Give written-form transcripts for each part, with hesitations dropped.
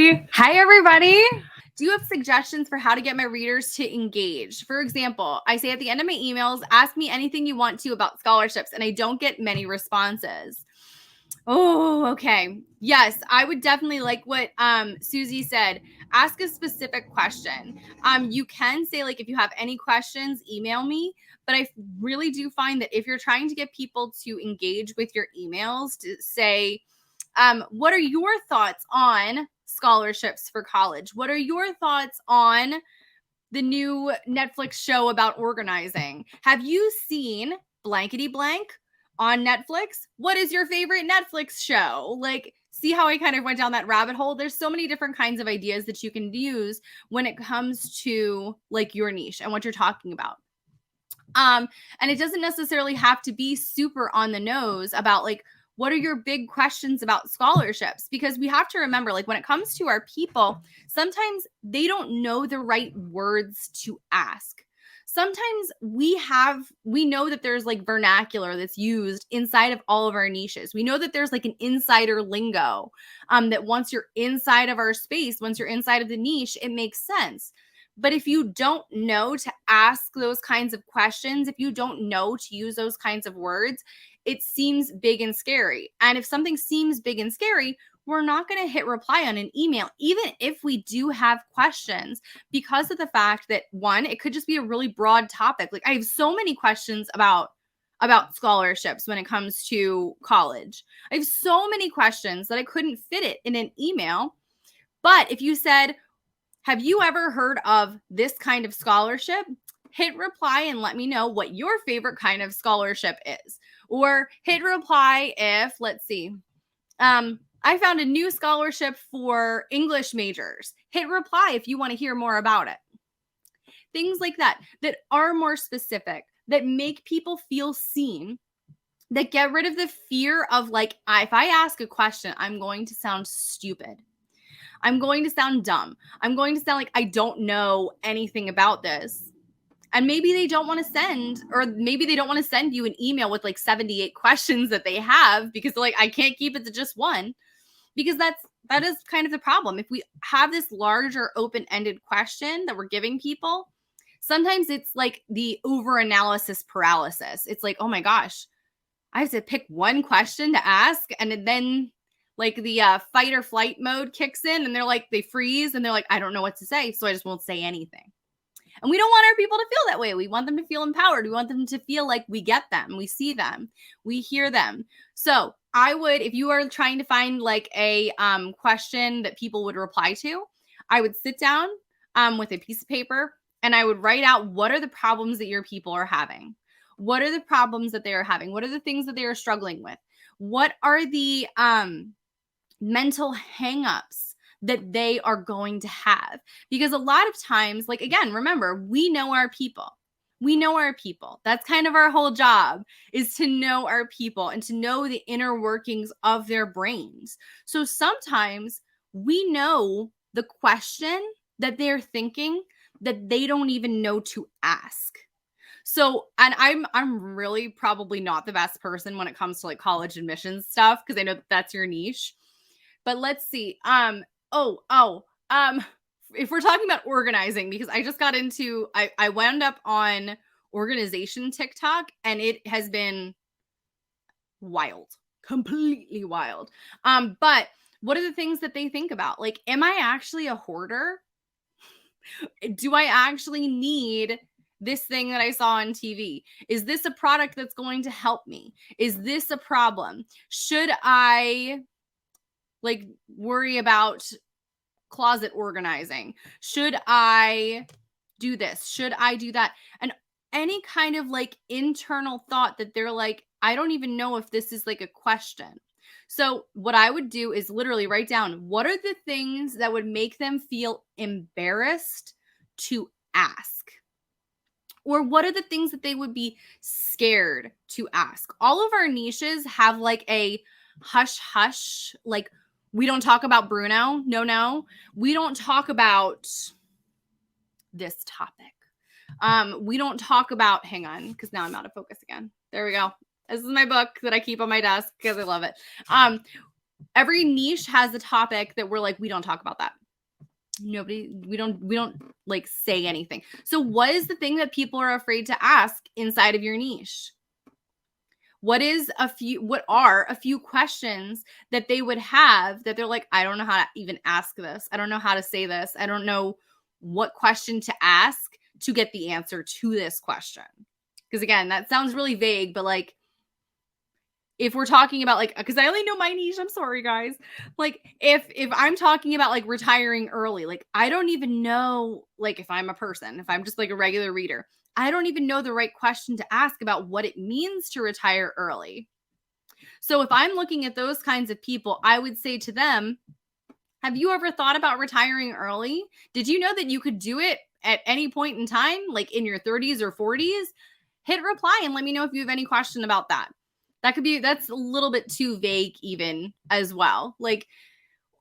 everybody. Hi, everybody. Do you have suggestions for how to get my readers to engage? For example, I say at the end of my emails, ask me anything you want to about scholarships, and I don't get many responses. Oh, okay. Yes, I would definitely like what Susie said. Ask a specific question. You can say, like, if you have any questions, email me. But I really do find that if you're trying to get people to engage with your emails, to say, what are your thoughts on scholarships for college? What are your thoughts on the new Netflix show about organizing? Have you seen blankety blank on Netflix? What is your favorite Netflix show? Like, see how I kind of went down that rabbit hole? There's so many different kinds of ideas that you can use when it comes to like your niche and what you're talking about. And it doesn't necessarily have to be super on the nose about like, what are your big questions about scholarships? Because we have to remember, like, when it comes to our people, sometimes they don't know the right words to ask. Sometimes we know that there's like vernacular that's used inside of all of our niches. We know that there's like an insider lingo that once you're inside of our space, once you're inside of the niche, it makes sense. But if you don't know to ask those kinds of questions, if you don't know to use those kinds of words, it seems big and scary. And if something seems big and scary, we're not going to hit reply on an email, even if we do have questions, because of the fact that, one, it could just be a really broad topic. Like, I have so many questions about scholarships when it comes to college. I have so many questions that I couldn't fit it in an email. But if you said, have you ever heard of this kind of scholarship? Hit reply and let me know what your favorite kind of scholarship is. Or hit reply if, let's see, I found a new scholarship for English majors. Hit reply if you want to hear more about it. Things like that are more specific, that make people feel seen, that get rid of the fear of like, if I ask a question, I'm going to sound stupid. I'm going to sound dumb. I'm going to sound like I don't know anything about this. And maybe they don't want to send, or maybe they don't want to send you an email with like 78 questions that they have, because like, I can't keep it to just one, because that is kind of the problem. If we have this larger open-ended question that we're giving people, sometimes it's like the over-analysis paralysis. It's like, oh my gosh, I have to pick one question to ask, and then like the fight or flight mode kicks in, and they freeze, and they're like, I don't know what to say, so I just won't say anything. And we don't want our people to feel that way. We want them to feel empowered. We want them to feel like we get them, we see them, we hear them. So I would, if you are trying to find like a question that people would reply to, I would sit down with a piece of paper, and I would write out, what are the problems that your people are having? What are the problems that they are having? What are the things that they are struggling with? What are the mental hangups that they are going to have? Because a lot of times, like, again, remember, we know our people. We know our people. That's kind of our whole job, is to know our people and to know the inner workings of their brains. So sometimes we know the question that they're thinking that they don't even know to ask. So, and I'm really probably not the best person when it comes to like college admissions stuff, because I know that's your niche. But let's see. If we're talking about organizing, because I just got into, I wound up on organization TikTok, and it has been wild, completely wild. But what are the things that they think about? Like, am I actually a hoarder? Do I actually need this thing that I saw on TV? Is this a product that's going to help me? Is this a problem? Should I like worry about closet organizing? Should I do this? Should I do that? And any kind of like internal thought that they're like, I don't even know if this is like a question. So what I would do is literally write down, what are the things that would make them feel embarrassed to ask? Or what are the things that they would be scared to ask? All of our niches have like a hush hush, like, we don't talk about Bruno. No. We don't talk about this topic. We don't talk about, hang on, because now I'm out of focus again. There we go. This is my book that I keep on my desk because I love it. Every niche has a topic that we're like, we don't talk about that. we don't like say anything. So what is the thing that people are afraid to ask inside of your niche? What are a few questions that they would have that they're like, I don't know how to even ask this. I don't know how to say this. I don't know what question to ask to get the answer to this question. Because again, that sounds really vague, but like, if we're talking about like, because I only know my niche, I'm sorry guys. Like if I'm talking about like retiring early, like I don't even know, like if I'm a person, if I'm just like a regular reader, I don't even know the right question to ask about what it means to retire early. So if I'm looking at those kinds of people, I would say to them, have you ever thought about retiring early? Did you know that you could do it at any point in time, like in your 30s or 40s? Hit reply and let me know if you have any question about that. That's a little bit too vague even as well. Like,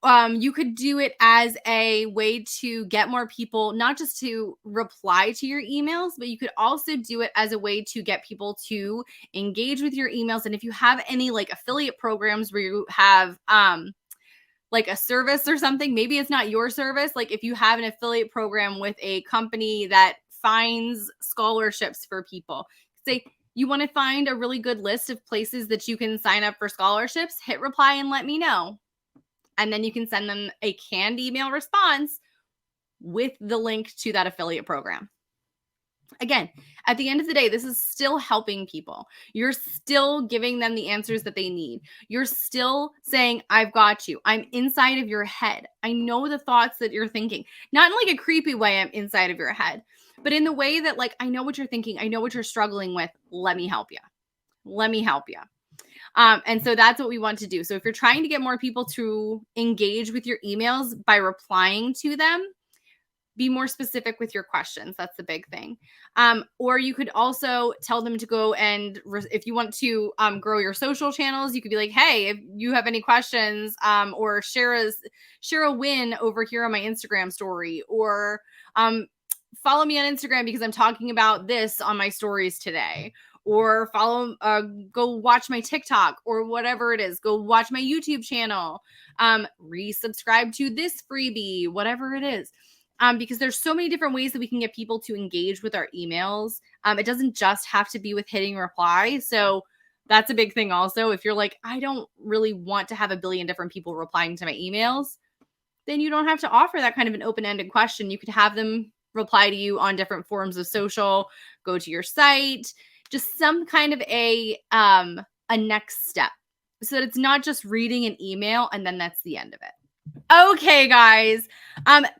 you could do it as a way to get more people, not just to reply to your emails, but you could also do it as a way to get people to engage with your emails. And if you have any like affiliate programs where you have, like a service or something, maybe it's not your service. Like if you have an affiliate program with a company that finds scholarships for people, say, you want to find a really good list of places that you can sign up for scholarships, hit reply and let me know. And then you can send them a canned email response with the link to that affiliate program. Again, at the end of the day, this is still helping people. You're still giving them the answers that they need. You're still saying, I've got you. I'm inside of your head. I know the thoughts that you're thinking. Not in like a creepy way, I'm inside of your head, but in the way that like, I know what you're thinking. I know what you're struggling with. Let me help you. Let me help you. And so that's what we want to do. So if you're trying to get more people to engage with your emails by replying to them, be more specific with your questions. That's the big thing. Or you could also tell them to go and if you want to grow your social channels, you could be like, hey, if you have any questions, or share a win over here on my Instagram story, or follow me on Instagram because I'm talking about this on my stories today, or go watch my TikTok or whatever it is. Go watch my YouTube channel, resubscribe to this freebie, whatever it is. Because there's so many different ways that we can get people to engage with our emails. It doesn't just have to be with hitting reply. So that's a big thing also. If you're like, I don't really want to have a billion different people replying to my emails, then you don't have to offer that kind of an open-ended question. You could have them reply to you on different forms of social, go to your site, just some kind of a next step so that it's not just reading an email and then that's the end of it. Okay, guys.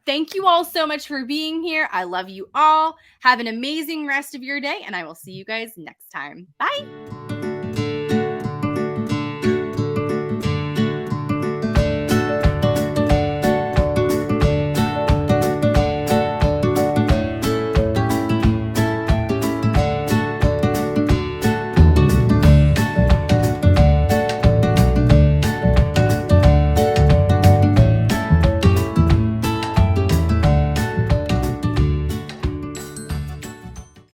Thank you all so much for being here. I love you all. Have an amazing rest of your day, and I will see you guys next time. Bye.